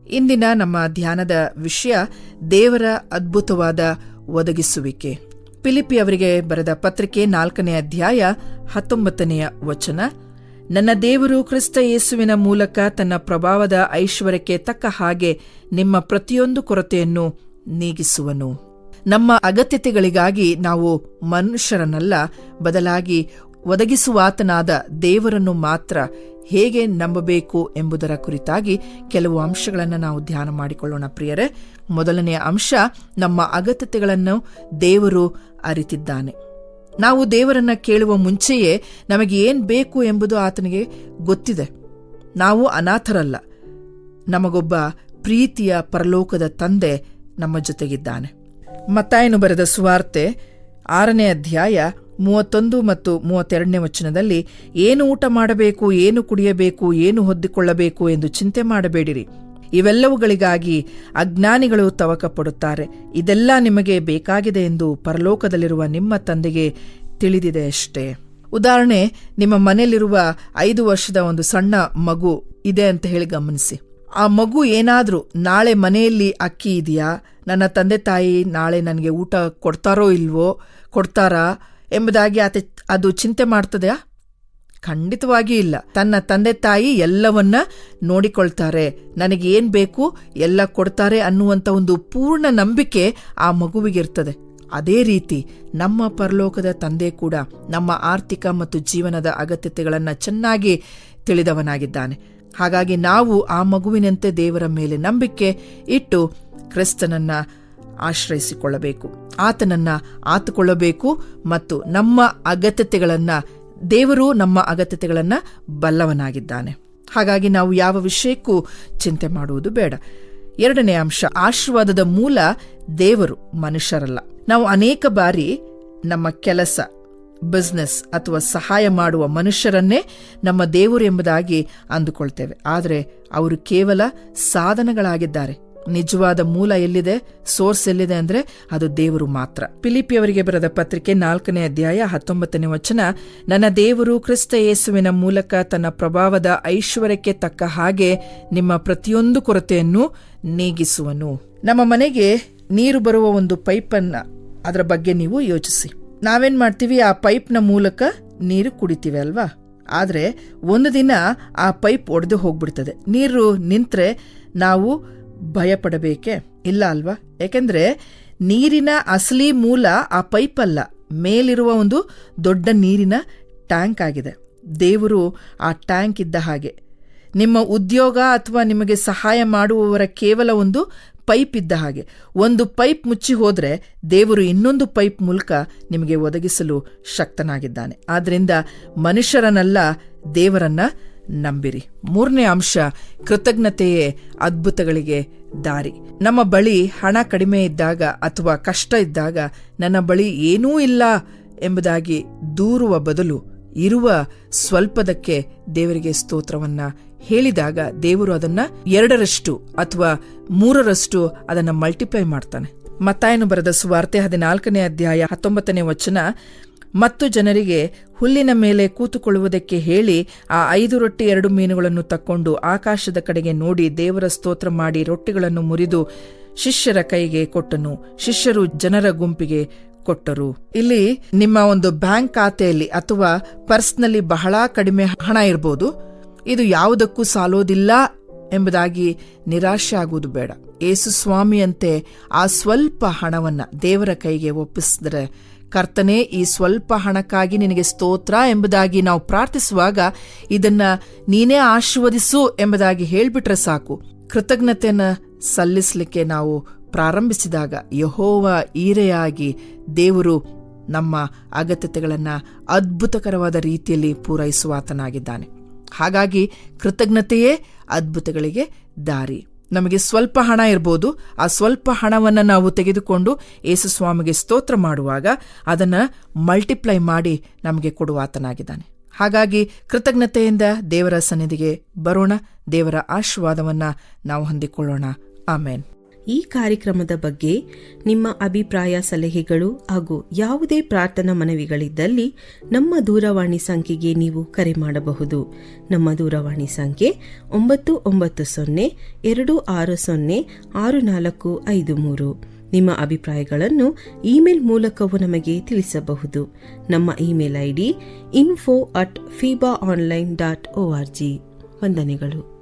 ಇಂದಿನ ನಮ್ಮ ಧ್ಯಾನದ ವಿಷಯ ದೇವರ ಅದ್ಭುತವಾದ ಒದಗಿಸುವಿಕೆ. ಫಿಲಿಪ್ಪಿ ಅವರಿಗೆ ಬರೆದ ಪತ್ರಿಕೆ 4ನೇ ಅಧ್ಯಾಯ 19ನೇ ವಚನ. ನನ್ನ ದೇವರು ಕ್ರಿಸ್ತ ಯೇಸುವಿನ ಮೂಲಕ ತನ್ನ ಪ್ರಭಾವದ ಐಶ್ವರ್ಯಕ್ಕೆ ತಕ್ಕ ಹಾಗೆ ನಿಮ್ಮ ಪ್ರತಿಯೊಂದು ಕೊರತೆಯನ್ನು ನೀಗಿಸುವನು. ನಮ್ಮ ಅಗತ್ಯತೆಗಳಿಗಾಗಿ ನಾವು ಮನುಷ್ಯರನ್ನಲ್ಲ, ಬದಲಾಗಿ ಒದಗಿಸುವಾತನಾದ ದೇವರನ್ನು ಮಾತ್ರ ಹೇಗೆ ನಂಬಬೇಕು ಎಂಬುದರ ಕುರಿತಾಗಿ ಕೆಲವು ಅಂಶಗಳನ್ನು ನಾವು ಧ್ಯಾನ ಮಾಡಿಕೊಳ್ಳೋಣ ಪ್ರಿಯರೇ. ಮೊದಲನೆಯ ಅಂಶ, ನಮ್ಮ ಅಗತ್ಯತೆಗಳನ್ನು ದೇವರು ಅರಿತಿದ್ದಾನೆ. ನಾವು ದೇವರನ್ನ ಕೇಳುವ ಮುಂಚೆಯೇ ನಮಗೆ ಏನು ಬೇಕು ಎಂಬುದು ಆತನಿಗೆ ಗೊತ್ತಿದೆ. ನಾವು ಅನಾಥರಲ್ಲ. ನಮಗೊಬ್ಬ ಪ್ರೀತಿಯ ಪರಲೋಕದ ತಂದೆ ನಮ್ಮ ಜೊತೆಗಿದ್ದಾನೆ. ಮತ್ತಾಯನು ಬರೆದ ಸುವಾರ್ತೆ 6ನೇ ಅಧ್ಯಾಯ 31 ಮತ್ತು 32ನೇ ವಚನದಲ್ಲಿ, ಏನು ಊಟ ಮಾಡಬೇಕು, ಏನು ಕುಡಿಯಬೇಕು, ಏನು ಹೊದ್ದಿಕೊಳ್ಳಬೇಕು ಎಂದು ಚಿಂತೆ ಮಾಡಬೇಡಿರಿ. ಇವೆಲ್ಲವುಗಳಿಗಾಗಿ ಅಜ್ಞಾನಿಗಳು ತವಕ ಪಡುತ್ತಾರೆ. ಇದೆಲ್ಲ ನಿಮಗೆ ಬೇಕಾಗಿದೆ ಎಂದು ಪರಲೋಕದಲ್ಲಿರುವ ನಿಮ್ಮ ತಂದೆಗೆ ತಿಳಿದಿದೆ ಅಷ್ಟೇ. ಉದಾಹರಣೆ, ನಿಮ್ಮ ಮನೆಯಲ್ಲಿರುವ 5 ವರ್ಷದ ಒಂದು ಸಣ್ಣ ಮಗು ಇದೆ ಅಂತ ಹೇಳಿ ಗಮನಿಸಿ. ಆ ಮಗು ಏನಾದ್ರೂ ನಾಳೆ ಮನೆಯಲ್ಲಿ ಅಕ್ಕಿ ಇದೆಯಾ, ನನ್ನ ತಂದೆ ತಾಯಿ ನಾಳೆ ನನಗೆ ಊಟ ಕೊಡ್ತಾರೋ ಇಲ್ವೋ, ಕೊಡ್ತಾರಾ ಎಂಬುದಾಗಿ ಅದು ಚಿಂತೆ ಮಾಡ್ತದೆಯಾ? ಖಂಡಿತವಾಗಿಯೂ ಇಲ್ಲ. ತನ್ನ ತಂದೆ ತಾಯಿ ಎಲ್ಲವನ್ನ ನೋಡಿಕೊಳ್ತಾರೆ, ನನಗೆ ಏನ್ ಬೇಕು ಎಲ್ಲ ಕೊಡ್ತಾರೆ ಅನ್ನುವಂಥ ಒಂದು ಪೂರ್ಣ ನಂಬಿಕೆ ಆ ಮಗುವಿಗಿರ್ತದೆ. ಅದೇ ರೀತಿ ನಮ್ಮ ಪರಲೋಕದ ತಂದೆ ಕೂಡ ನಮ್ಮ ಆರ್ಥಿಕ ಮತ್ತು ಜೀವನದ ಅಗತ್ಯತೆಗಳನ್ನು ಚೆನ್ನಾಗಿ ತಿಳಿದವನಾಗಿದ್ದಾನೆ. ಹಾಗಾಗಿ ನಾವು ಆ ಮಗುವಿನಂತೆ ದೇವರ ಮೇಲೆ ನಂಬಿಕೆ ಇಟ್ಟು ಕ್ರಿಸ್ತನನ್ನ ಆಶ್ರಯಿಸಿಕೊಳ್ಳಬೇಕು, ಆತನನ್ನ ಆತುಕೊಳ್ಳಬೇಕು ಮತ್ತು ನಮ್ಮ ಅಗತ್ಯತೆಗಳನ್ನ, ದೇವರು ನಮ್ಮ ಅಗತ್ಯತೆಗಳನ್ನ ಬಲ್ಲವನಾಗಿದ್ದಾನೆ. ಹಾಗಾಗಿ ನಾವು ಯಾವ ವಿಷಯಕ್ಕೂ ಚಿಂತೆ ಮಾಡುವುದು ಬೇಡ. 2ನೇ ಅಂಶ, ಆಶೀರ್ವಾದದ ಮೂಲ ದೇವರು, ಮನುಷ್ಯರಲ್ಲ. ನಾವು ಅನೇಕ ಬಾರಿ ನಮ್ಮ ಕೆಲಸ, ಬಿಸ್ನೆಸ್ ಅಥವಾ ಸಹಾಯ ಮಾಡುವ ಮನುಷ್ಯರನ್ನೇ ನಮ್ಮ ದೇವರು ಎಂಬುದಾಗಿ ಅಂದುಕೊಳ್ತೇವೆ. ಆದರೆ ಅವರು ಕೇವಲ ಸಾಧನಗಳಾಗಿದ್ದಾರೆ. ನಿಜವಾದ ಮೂಲ ಎಲ್ಲಿದೆ, ಸೋರ್ಸ್ ಎಲ್ಲಿದೆ ಅಂದ್ರೆ ಅದು ದೇವರು ಮಾತ್ರ. ಫಿಲಿಪ್ಪಿ ಅವರಿಗೆ ಬರೆದ ಪತ್ರಿಕೆ 4ನೇ ಅಧ್ಯಾಯ 19ನೇ ವಚನ, ನನ್ನ ದೇವರು ಕ್ರಿಸ್ತ ಯೇಸುವಿನ ಮೂಲಕ ತನ್ನ ಪ್ರಭಾವದ ಐಶ್ವರ್ಯಕ್ಕೆ ತಕ್ಕ ಹಾಗೆ ನಿಮ್ಮ ಪ್ರತಿಯೊಂದು ಕೊರತೆಯನ್ನು ನೀಗಿಸುವನು. ನಮ್ಮ ಮನೆಗೆ ನೀರು ಬರುವ ಒಂದು ಪೈಪನ್ನ, ಅದರ ಬಗ್ಗೆ ನೀವು ಯೋಚಿಸಿ. ನಾವೇನ್ ಮಾಡ್ತೀವಿ, ಆ ಪೈಪ್ನ ಮೂಲಕ ನೀರು ಕುಡಿತೀವಿ ಅಲ್ವಾ? ಆದ್ರೆ ಒಂದು ದಿನ ಆ ಪೈಪ್ ಒಡೆದು ಹೋಗ್ಬಿಡ್ತದೆ. ನೀರು ನಿಂತ್ರೆ ನಾವು ಭಯ ಪಡಬೇಕೆ? ಇಲ್ಲ ಅಲ್ವಾ? ಯಾಕೆಂದ್ರೆ ನೀರಿನ ಅಸಲಿ ಮೂಲ ಆ ಪೈಪ್ ಅಲ್ಲ, ಮೇಲಿರುವ ಒಂದು ದೊಡ್ಡ ನೀರಿನ ಟ್ಯಾಂಕ್ ಆಗಿದೆ. ದೇವರು ಆ ಟ್ಯಾಂಕ್ ಇದ್ದ ಹಾಗೆ. ನಿಮ್ಮ ಉದ್ಯೋಗ ಅಥವಾ ನಿಮಗೆ ಸಹಾಯ ಮಾಡುವವರ ಕೇವಲ ಒಂದು ಪೈಪ್ ಇದ್ದ ಹಾಗೆ. ಒಂದು ಪೈಪ್ ಮುಚ್ಚಿ ಹೋದ್ರೆ ದೇವರು ಇನ್ನೊಂದು ಪೈಪ್ ಮೂಲಕ ನಿಮಗೆ ಒದಗಿಸಲು ಶಕ್ತನಾಗಿದ್ದಾನೆ. ಆದ್ರಿಂದ ಮನುಷ್ಯರನ್ನಲ್ಲ, ದೇವರನ್ನ ನಂಬಿರಿ. 3ನೇ ಅಂಶ, ಕೃತಜ್ಞತೆಯೇ ಅದ್ಭುತಗಳಿಗೆ ದಾರಿ. ನಮ್ಮ ಬಳಿ ಹಣ ಕಡಿಮೆ ಇದ್ದಾಗ ಅಥವಾ ಕಷ್ಟ ಇದ್ದಾಗ ನನ್ನ ಬಳಿ ಏನೂ ಇಲ್ಲ ಎಂಬುದಾಗಿ ದೂರುವ ಬದಲು ಇರುವ ಸ್ವಲ್ಪದಕ್ಕೆ ದೇವರಿಗೆ ಸ್ತೋತ್ರವನ್ನ ಹೇಳಿದಾಗ ದೇವರು ಅದನ್ನ 2ರಷ್ಟು ಅಥವಾ 3ರಷ್ಟು ಅದನ್ನ ಮಲ್ಟಿಪ್ಲೈ ಮಾಡ್ತಾನೆ. ಮತ್ತಾಯನು ಬರೆದ ಸುವಾರ್ತೆ 14ನೇ ಅಧ್ಯಾಯ 19ನೇ ವಚನ, ಮತ್ತು ಜನರಿಗೆ ಹುಲ್ಲಿನ ಮೇಲೆ ಕೂತುಕೊಳ್ಳುವುದಕ್ಕೆ ಹೇಳಿ ಆ 5 ರೊಟ್ಟಿ 2 ಮೀನುಗಳನ್ನು ತಕ್ಕೊಂಡು ಆಕಾಶದ ಕಡೆಗೆ ನೋಡಿ ದೇವರ ಸ್ತೋತ್ರ ಮಾಡಿ ರೊಟ್ಟಿಗಳನ್ನು ಮುರಿದು ಶಿಷ್ಯರ ಕೈಗೆ ಕೊಟ್ಟನು. ಶಿಷ್ಯರು ಜನರ ಗುಂಪಿಗೆ ಕೊಟ್ಟರು. ಇಲ್ಲಿ ನಿಮ್ಮ ಒಂದು ಬ್ಯಾಂಕ್ ಖಾತೆಯಲ್ಲಿ ಅಥವಾ ಪರ್ಸ್ನಲ್ಲಿ ಬಹಳ ಕಡಿಮೆ ಹಣ ಇರಬಹುದು. ಇದು ಯಾವುದಕ್ಕೂ ಸಾಲೋದಿಲ್ಲ ಎಂಬುದಾಗಿ ನಿರಾಶೆ ಆಗುವುದು ಬೇಡ. ಯೇಸು ಸ್ವಾಮಿಯಂತೆ ಆ ಸ್ವಲ್ಪ ಹಣವನ್ನ ದೇವರ ಕೈಗೆ ಒಪ್ಪಿಸಿದ್ರೆ, ಕರ್ತನೇ ಈ ಸ್ವಲ್ಪ ಹಣಕ್ಕಾಗಿ ನಿನಗೆ ಸ್ತೋತ್ರ ಎಂಬುದಾಗಿ ನಾವು ಪ್ರಾರ್ಥಿಸುವಾಗ ಇದನ್ನ ನೀನೇ ಆಶೀರ್ವದಿಸು ಎಂಬುದಾಗಿ ಹೇಳ್ಬಿಟ್ರೆ ಸಾಕು. ಕೃತಜ್ಞತೆಯನ್ನ ಸಲ್ಲಿಸಲಿಕ್ಕೆ ನಾವು ಪ್ರಾರಂಭಿಸಿದಾಗ ಯೆಹೋವ ಈರೆಯಾಗಿ ದೇವರು ನಮ್ಮ ಅಗತ್ಯತೆಗಳನ್ನ ಅದ್ಭುತಕರವಾದ ರೀತಿಯಲ್ಲಿ ಪೂರೈಸುವಾತನಾಗಿದ್ದಾನೆ. ಹಾಗಾಗಿ ಕೃತಜ್ಞತೆಯೇ ಅದ್ಭುತಗಳಿಗೆ ದಾರಿ. ನಮಗೆ ಸ್ವಲ್ಪ ಹಣ ಇರ್ಬೋದು, ಆ ಸ್ವಲ್ಪ ಹಣವನ್ನ ನಾವು ತೆಗೆದುಕೊಂಡು ಯೇಸು ಸ್ವಾಮಿಗೆ ಸ್ತೋತ್ರ ಮಾಡುವಾಗ ಅದನ್ನ ಮಲ್ಟಿಪ್ಲೈ ಮಾಡಿ ನಮಗೆ ಕೊಡುವಾತನಾಗಿದ್ದಾನೆ. ಹಾಗಾಗಿ ಕೃತಜ್ಞತೆಯಿಂದ ದೇವರ ಸನ್ನಿಧಿಗೆ ಬರೋಣ. ದೇವರ ಆಶೀರ್ವಾದವನ್ನ ನಾವು ಹೊಂದಿಕೊಳ್ಳೋಣ. ಆಮೇನ್. ಈ ಕಾರ್ಯಕ್ರಮದ ಬಗ್ಗೆ ನಿಮ್ಮ ಅಭಿಪ್ರಾಯ, ಸಲಹೆಗಳು ಹಾಗೂ ಯಾವುದೇ ಪ್ರಾರ್ಥನಾ ಮನವಿಗಳಿದ್ದಲ್ಲಿ ನಮ್ಮ ದೂರವಾಣಿ ಸಂಖ್ಯೆಗೆ ನೀವು ಕರೆ ಮಾಡಬಹುದು. ನಮ್ಮ ದೂರವಾಣಿ ಸಂಖ್ಯೆ 9902606453. ನಿಮ್ಮ ಅಭಿಪ್ರಾಯಗಳನ್ನು ಇಮೇಲ್ ಮೂಲಕವೂ ನಮಗೆ ತಿಳಿಸಬಹುದು. ನಮ್ಮ ಇಮೇಲ್ ID info@fibaonline.org. ವಂದನೆಗಳು.